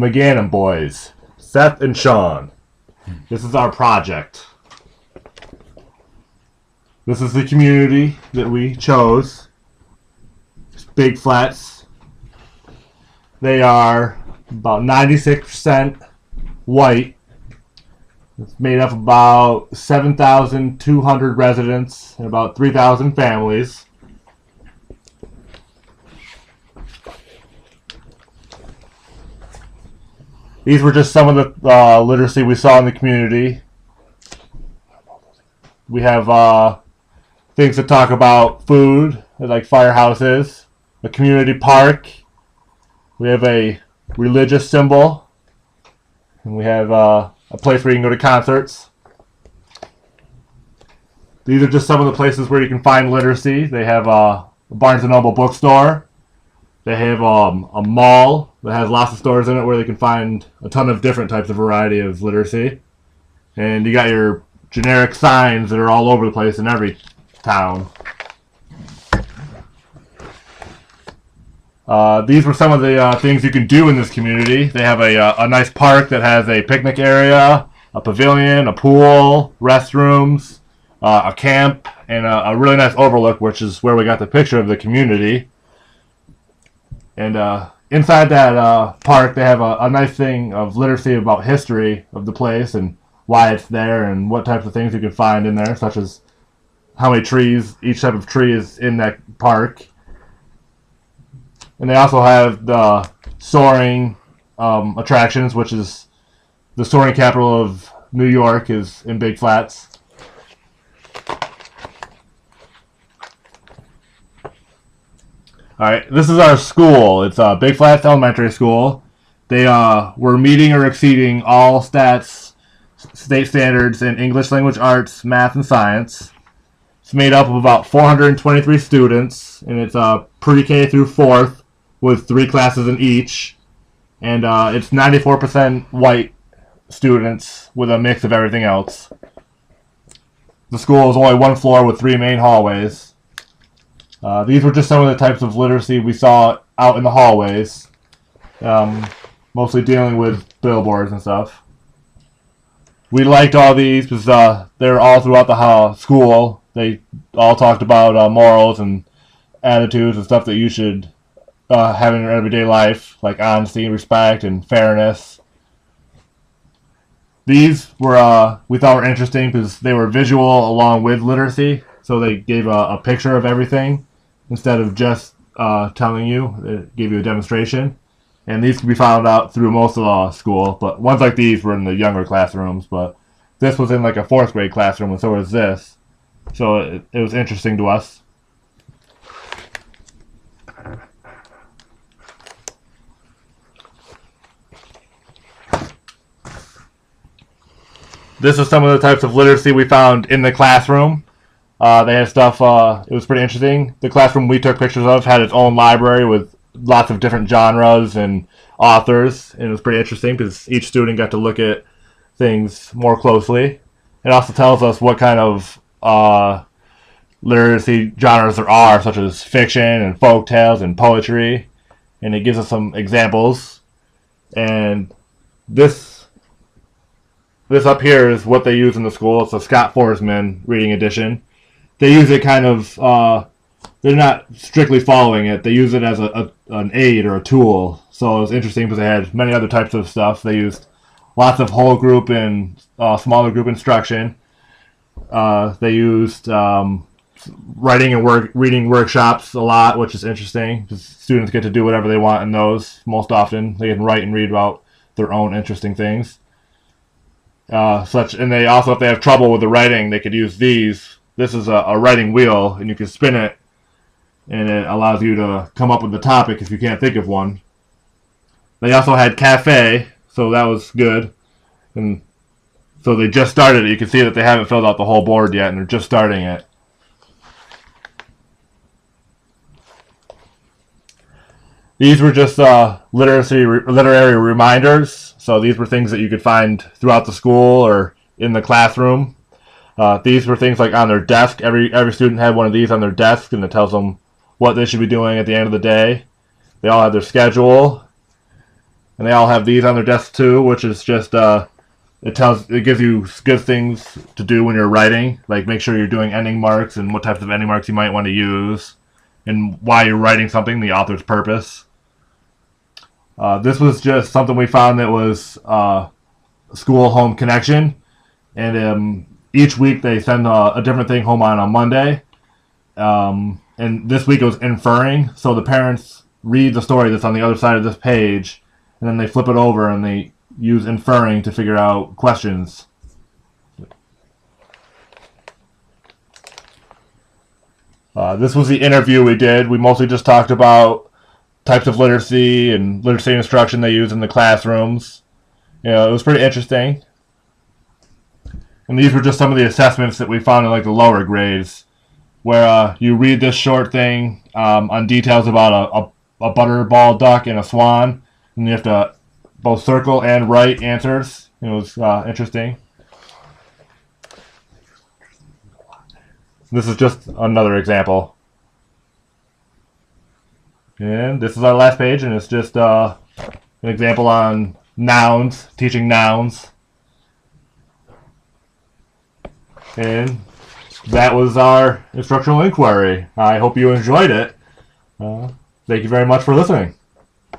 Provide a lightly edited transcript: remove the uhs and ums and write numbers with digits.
the McGannon boys, Seth and Shawn. This is our project. This is the community that we chose. It's Big Flats. They are about 96% white. It's made up of about 7,200 residents and about 3,000 families. These were just some of the literacy we saw in the community. We have things that talk about food, like firehouses, a community park. We have a religious symbol, and we have a place where you can go to concerts. These are just some of the places where you can find literacy. They have a Barnes & Noble bookstore. They have a mall that has lots of stores in it where they can find a ton of different types of variety of literacy. And you got your generic signs that are all over the place in every town. These were some of the things you can do in this community. They have a nice park that has a picnic area, a pavilion, a pool, restrooms, a camp, and a really nice overlook, which is where we got the picture of the community. And inside that park, they have a nice thing of literacy about history of the place and why it's there and what types of things you can find in there, such as how many trees, each type of tree is in that park. And they also have the soaring attractions, which is the soaring capital of New York is in Big Flats. Alright, this is our school. It's Big Flats Elementary School. They were meeting or exceeding all state standards in English language arts, math, and science. It's made up of about 423 students, and it's pre-K through 4th with 3 classes in each. And it's 94% white students with a mix of everything else. The school is only 1 floor with 3 main hallways. These were just some of the types of literacy we saw out in the hallways, mostly dealing with billboards and stuff. We liked all these because they're all throughout the school. They all talked about morals and attitudes and stuff that you should have in your everyday life, like honesty, respect, and fairness. These were we thought were interesting because they were visual along with literacy, so they gave a picture of everything. Instead of just telling you, it gave you a demonstration. And these can be found out through most of the school, but ones like these were in the younger classrooms, but this was in like a 4th grade classroom, and so was this. So it was interesting to us. This is some of the types of literacy we found in the classroom. They had stuff, it was pretty interesting. The classroom we took pictures of had its own library with lots of different genres and authors, and it was pretty interesting because each student got to look at things more closely. It also tells us what kind of literacy genres there are, such as fiction and folk tales and poetry, and it gives us some examples. And this up here is what they use in the school. It's a Scott Forsman reading edition. They use it kind of, they're not strictly following it. They use it as an aid or a tool. So it was interesting because they had many other types of stuff. They used lots of whole group and smaller group instruction. They used writing and reading workshops a lot, which is interesting because students get to do whatever they want in those. Most often they can write and read about their own interesting things. And they also, if they have trouble with the writing, they could use these. This is a writing wheel, and you can spin it, and it allows you to come up with the topic if you can't think of one. They also had cafe, so that was good. And so they just started it. You can see that they haven't filled out the whole board yet, and they're just starting it. These were just literary reminders. So these were things that you could find throughout the school or in the classroom. These were things like on their desk. Every student had one of these on their desk, and it tells them what they should be doing at the end of the day. They all had their schedule. And they all have these on their desks too, which is just it gives you good things to do when you're writing, like make sure you're doing ending marks and what types of ending marks you might want to use, and why you're writing something, the author's purpose. This was just something we found that was school-home connection, and each week they send a different thing home on a Monday. And this week it was inferring, so the parents read the story that's on the other side of this page, and then they flip it over and they use inferring to figure out questions. This was the interview we did. We mostly just talked about types of literacy and literacy instruction they use in the classrooms. You know, it was pretty interesting. And these were just some of the assessments that we found in like the lower grades, where you read this short thing on details about a butterball duck and a swan, and you have to both circle and write answers. It was interesting. This is just another example. And this is our last page, and it's just an example on nouns, teaching nouns. And that was our instructional inquiry. I hope you enjoyed it. Thank you very much for listening.